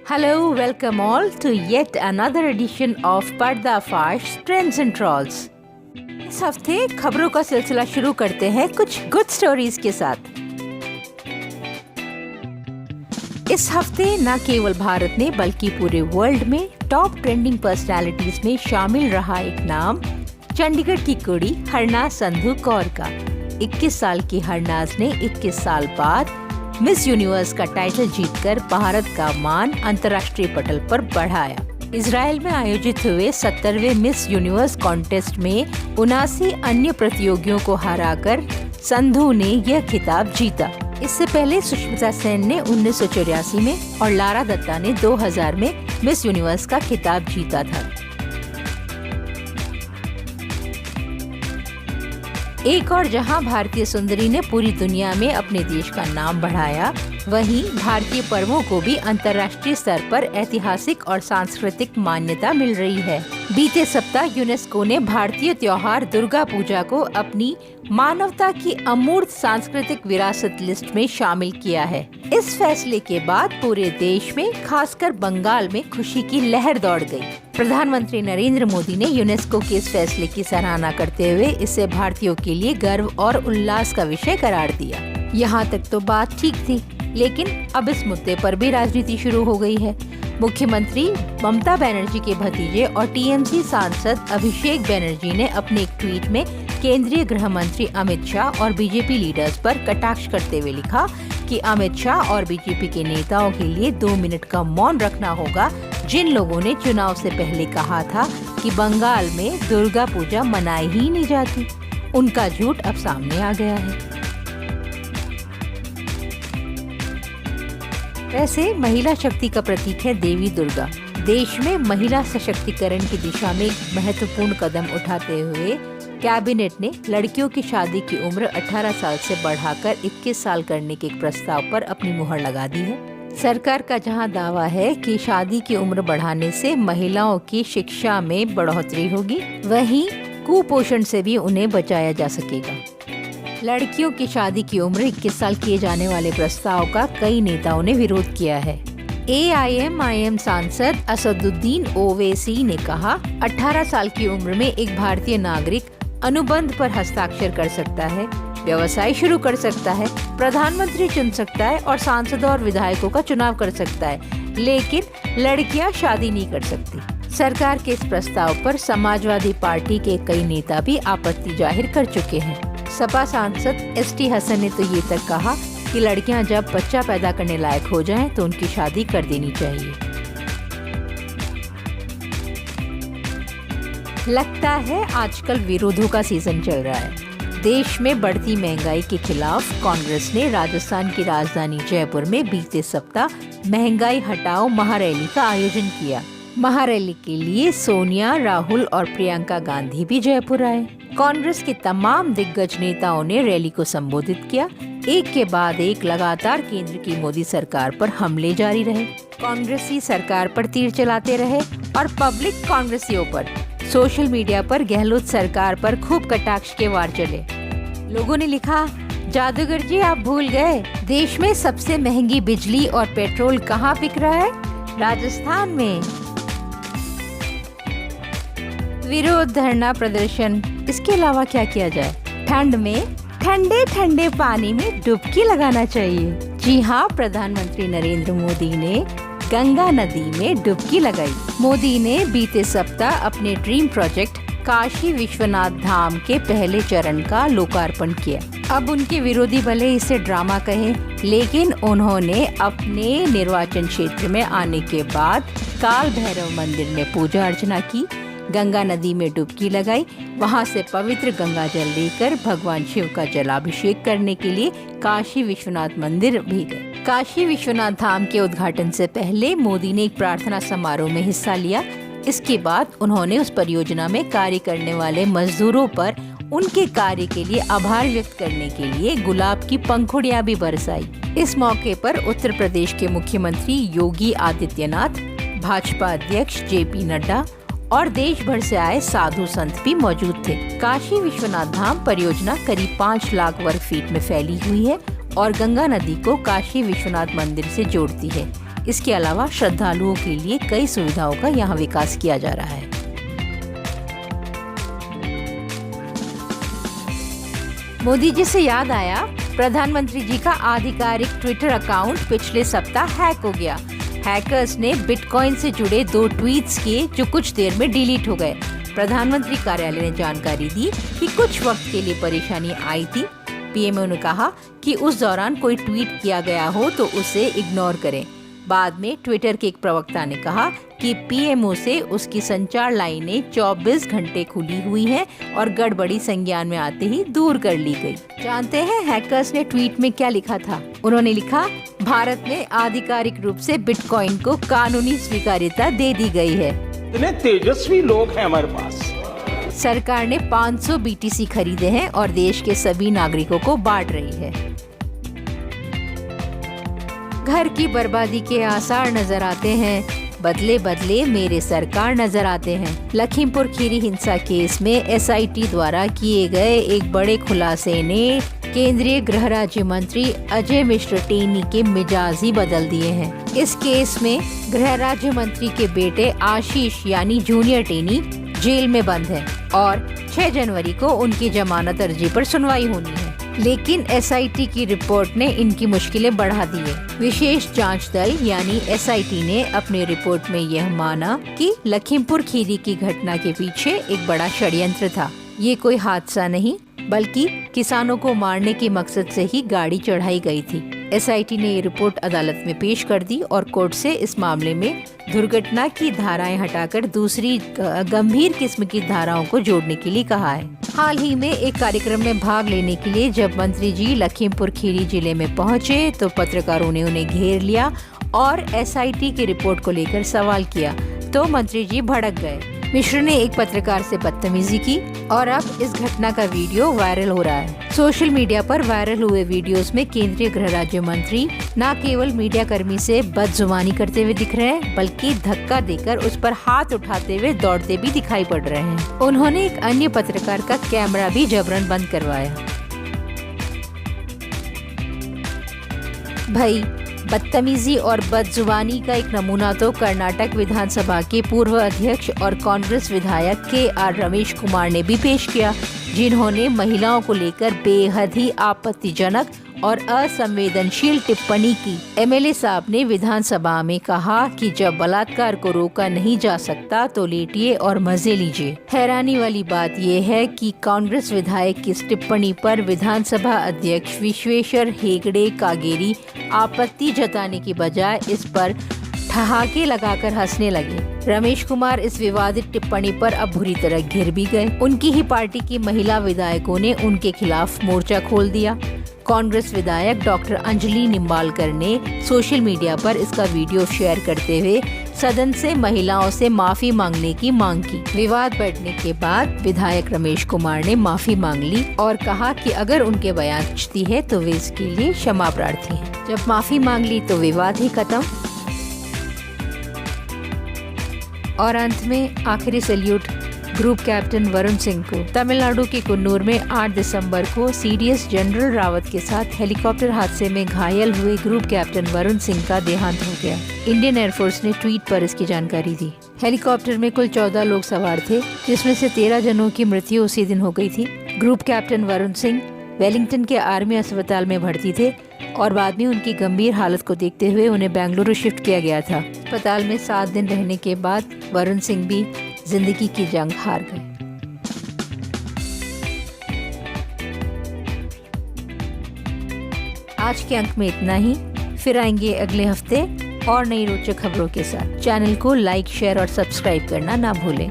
Hello, welcome all to yet another edition of पर्दाफाश trends and trolls. इस हफ्ते खबरों का सिलसिला शुरू करते हैं कुछ गुड स्टोरीज के साथ। इस हफ्ते न केवल भारत ने बल्कि पूरे वर्ल्ड में टॉप ट्रेंडिंग पर्सनालिटीज में शामिल रहा एक नाम, चंडीगढ़ की कुड़ी हरनाज संधू कौर का। 21 साल की हरनाज ने 21 साल बाद मिस यूनिवर्स का टाइटल जीतकर भारत का मान अंतर्राष्ट्रीय पटल पर बढ़ाया। इजराइल में आयोजित हुए 70वें मिस यूनिवर्स कॉन्टेस्ट में 79 अन्य प्रतियोगियों को हराकर संधू ने यह खिताब जीता। इससे पहले सुष्मिता सेन ने 1984 में और लारा दत्ता ने 2000 में मिस यूनिवर्स का खिताब जीता था। एक और जहां भारतीय सुंदरी ने पूरी दुनिया में अपने देश का नाम बढ़ाया, वहीं भारतीय पर्वों को भी अंतर्राष्ट्रीय स्तर पर ऐतिहासिक और सांस्कृतिक मान्यता मिल रही है। बीते सप्ताह यूनेस्को ने भारतीय त्योहार दुर्गा पूजा को अपनी मानवता की अमूर्त सांस्कृतिक विरासत लिस्ट में शामिल किया है। इस फैसले के बाद पूरे देश में, खासकर बंगाल में खुशी की लहर दौड़ गई। प्रधानमंत्री नरेंद्र मोदी ने यूनेस्को के इस फैसले की सराहना करते हुए इसे भारतीयों के लिए गर्व और उल्लास का विषय करार दिया। यहाँ तक तो बात ठीक थी, लेकिन अब इस मुद्दे पर भी राजनीति शुरू हो गई है। मुख्यमंत्री ममता बनर्जी के भतीजे और टीएमसी सांसद अभिषेक बनर्जी ने अपने एक ट्वीट में केंद्रीय गृह मंत्री अमित शाह और बीजेपी लीडर्स पर कटाक्ष करते हुए लिखा कि अमित शाह और बीजेपी के नेताओं के लिए 2 मिनट का मौन रखना होगा, जिन लोगों ने चुनाव से पहले कहा था कि बंगाल में दुर्गा पूजा मनाई ही नहीं जाती। उनका झूठ अब सामने आ गया है। वैसे महिला शक्ति का प्रतीक है देवी दुर्गा। देश में महिला सशक्तिकरण की दिशा में एक महत्वपूर्ण कदम उठाते हुए कैबिनेट ने लड़कियों की शादी की उम्र 18 साल से बढ़ाकर 21 साल करने के एक प्रस्ताव पर अपनी मुहर लगा दी है। सरकार का जहां दावा है कि शादी की उम्र बढ़ाने से महिलाओं की शिक्षा में बढ़ोतरी होगी, वहीं कुपोषण से भी उन्हें बचाया जा सकेगा। लड़कियों की शादी की उम्र 21 साल किए जाने वाले प्रस्ताव का कई नेताओं ने विरोध किया है। AIMIM सांसद असदुद्दीन ओवैसी ने कहा, 18 साल की उम्र में एक भारतीय नागरिक अनुबंध पर हस्ताक्षर कर सकता है, व्यवसाय शुरू कर सकता है, प्रधानमंत्री चुन सकता है और सांसदों और विधायकों का चुनाव कर सकता है, लेकिन लड़कियां शादी नहीं कर सकती। सरकार के इस प्रस्ताव पर समाजवादी पार्टी के कई नेता भी आपत्ति जाहिर कर चुके हैं। सपा सांसद ST हसन ने तो ये तक कहा कि लड़कियां जब बच्चा पैदा करने लायक हो जाएं तो उनकी शादी कर देनी चाहिए। लगता है आजकल विरोधों का सीजन चल रहा है। देश में बढ़ती महंगाई के खिलाफ कांग्रेस ने राजस्थान की राजधानी जयपुर में बीते सप्ताह महंगाई हटाओ महारैली का आयोजन किया। महारैली के लिए सोनिया, राहुल और प्रियंका गांधी भी जयपुर आए। कांग्रेस के तमाम दिग्गज नेताओं ने रैली को संबोधित किया। एक के बाद एक लगातार केंद्र की मोदी सरकार पर हमले जारी रहे। कांग्रेसी सरकार पर तीर चलाते रहे और पब्लिक कांग्रेसियों पर सोशल मीडिया पर गहलोत सरकार पर खूब कटाक्ष के वार चले। लोगों ने लिखा, जादूगर जी आप भूल गए, देश में सबसे महंगी बिजली और पेट्रोल कहाँ बिक रहा है? राजस्थान में। विरोध, धरना प्रदर्शन, इसके अलावा क्या किया जाए? ठंड में ठंडे ठंडे पानी में डुबकी लगाना चाहिए। जी हाँ, प्रधानमंत्री नरेंद्र मोदी ने गंगा नदी में डुबकी लगाई। मोदी ने बीते सप्ताह अपने ड्रीम प्रोजेक्ट काशी विश्वनाथ धाम के पहले चरण का लोकार्पण किया। अब उनके विरोधी भले इसे ड्रामा कहें, लेकिन उन्होंने अपने निर्वाचन क्षेत्र में आने के बाद काल भैरव मंदिर में पूजा अर्चना की, गंगा नदी में डुबकी लगाई, वहां से पवित्र गंगा जल लेकर भगवान शिव का जलाभिषेक करने के लिए काशी विश्वनाथ मंदिर भी गए। काशी विश्वनाथ धाम के उद्घाटन से पहले मोदी ने एक प्रार्थना समारोह में हिस्सा लिया। इसके बाद उन्होंने उस परियोजना में कार्य करने वाले मजदूरों पर उनके कार्य के लिए आभार व्यक्त करने के लिए गुलाब की पंखुड़ियां भी बरसाई। इस मौके पर उत्तर प्रदेश के मुख्यमंत्री योगी आदित्यनाथ, भाजपा अध्यक्ष JP नड्डा और देश भर से आए साधु संत भी मौजूद थे। काशी विश्वनाथ धाम परियोजना करीब 5 लाख वर्ग फीट में फैली हुई है और गंगा नदी को काशी विश्वनाथ मंदिर से जोड़ती है। इसके अलावा श्रद्धालुओं के लिए कई सुविधाओं का यहाँ विकास किया जा रहा है। मोदी जी से याद आया, प्रधानमंत्री जी का आधिकारिक ट्विटर अकाउंट पिछले सप्ताह हैक हो गया। हैकर्स ने बिटकॉइन से जुड़े 2 ट्वीट्स किए जो कुछ देर में डिलीट हो गए। प्रधानमंत्री कार्यालय ने जानकारी दी कि कुछ वक्त के लिए परेशानी आई थी। पीएमओ ने कहा कि उस दौरान कोई ट्वीट किया गया हो तो उसे इग्नोर करें। बाद में ट्विटर के एक प्रवक्ता ने कहा कि पीएमओ से उसकी संचार लाइनें 24 घंटे खुली हुई हैं और गड़बड़ी संज्ञान में आते ही दूर कर ली गई। जानते हैं हैकर्स ने ट्वीट में क्या लिखा था? उन्होंने लिखा, भारत में आधिकारिक रूप से बिटकॉइन को कानूनी स्वीकार्यता दे दी गई है। इतने तेजस्वी लोग हैं हमारे पास। सरकार ने 500 BTC खरीदे हैं और देश के सभी नागरिकों को बांट रही है। घर की बर्बादी के आसार नजर आते हैं, बदले बदले मेरे सरकार नजर आते हैं। लखीमपुर खीरी हिंसा केस में SIT द्वारा किए गए एक बड़े खुलासे ने केंद्रीय गृह राज्य मंत्री अजय मिश्र टेनी के मिजाज ही बदल दिए हैं। इस केस में गृह राज्य मंत्री के बेटे आशीष यानी जूनियर टेनी जेल में बंद है और 6 जनवरी को उनकी जमानत अर्जी पर सुनवाई होनी है। लेकिन SIT की रिपोर्ट ने इनकी मुश्किलें बढ़ा दी है। विशेष जांच दल यानी SIT ने अपनी रिपोर्ट में यह माना कि लखीमपुर खीरी की घटना के पीछे एक बड़ा षड्यंत्र था। ये कोई हादसा नहीं बल्कि किसानों को मारने के मकसद से ही गाड़ी चढ़ाई गई थी। SIT ने ये रिपोर्ट अदालत में पेश कर दी और कोर्ट से इस मामले में दुर्घटना की धाराएं हटाकर दूसरी गंभीर किस्म की धाराओं को जोड़ने के लिए कहा है। हाल ही में एक कार्यक्रम में भाग लेने के लिए जब मंत्री जी लखीमपुर खीरी जिले में पहुंचे तो पत्रकारों ने उन्हें घेर लिया और SIT की रिपोर्ट को लेकर सवाल किया तो मंत्री जी भड़क गए। मिश्र ने एक पत्रकार से बदतमीजी की और अब इस घटना का वीडियो वायरल हो रहा है। सोशल मीडिया पर वायरल हुए वीडियोस में केंद्रीय गृह राज्य मंत्री न केवल मीडिया कर्मी से बदजुबानी करते हुए दिख रहे हैं बल्कि धक्का देकर उस पर हाथ उठाते हुए दौड़ते भी दिखाई पड़ रहे हैं। उन्होंने एक अन्य पत्रकार का कैमरा भी जबरन बंद करवाया। भाई, बदतमीजी और बदजुबानी का एक नमूना तो कर्नाटक विधानसभा के पूर्व अध्यक्ष और कांग्रेस विधायक KR रमेश कुमार ने भी पेश किया, जिन्होंने महिलाओं को लेकर बेहद ही आपत्तिजनक और असंवेदनशील टिप्पणी की। MLA साहब ने विधानसभा में कहा कि जब बलात्कार को रोका नहीं जा सकता तो लेटिए और मजे लीजिए। हैरानी वाली बात यह है कि कांग्रेस विधायक की इस टिप्पणी पर विधानसभा अध्यक्ष विश्वेश्वर हेगड़े कागेरी आपत्ति जताने की बजाय इस पर ठहाके लगाकर हंसने लगे। रमेश कुमार इस विवादित टिप्पणी पर अब बुरी तरह घिर भी गए। उनकी ही पार्टी की महिला विधायकों ने उनके खिलाफ मोर्चा खोल दिया। कांग्रेस विधायक डॉक्टर अंजलि निम्बालकर ने सोशल मीडिया पर इसका वीडियो शेयर करते हुए सदन से महिलाओं से माफी मांगने की मांग की। विवाद बढ़ने के बाद विधायक रमेश कुमार ने माफी मांग ली और कहा कि अगर उनके बयान उचित है तो वे इसके लिए क्षमा प्रार्थी हैं। जब माफी मांग ली तो विवाद ही खत्म। और अंत में आखिरी salute group captain Varun Singh को। तमिलनाडु के कुन्नूर में 8 दिसंबर को CDS जनरल रावत के साथ हेलीकॉप्टर हादसे में घायल हुए ग्रुप कैप्टन वरुण सिंह का देहांत हो गया। इंडियन एयरफोर्स ने ट्वीट पर इसकी जानकारी दी। हेलीकॉप्टर में कुल 14 लोग सवार थे, जिसमें से 13 जनों की मृत्यु उसी दिन हो गई थी। Group captain Varun Singh Wellington के आर्मी अस्पताल में भर्ती थे और बाद में उनकी गंभीर हालत को देखते हुए उन्हें बेंगलुरु शिफ्ट किया गया था। अस्पताल में 7 दिन रहने के बाद वरुण सिंह भी जिंदगी की जंग हार गए। आज के अंक में इतना ही। फिर आएंगे अगले हफ्ते और नई रोचक खबरों के साथ। चैनल को लाइक, शेयर और सब्सक्राइब करना ना भूलें।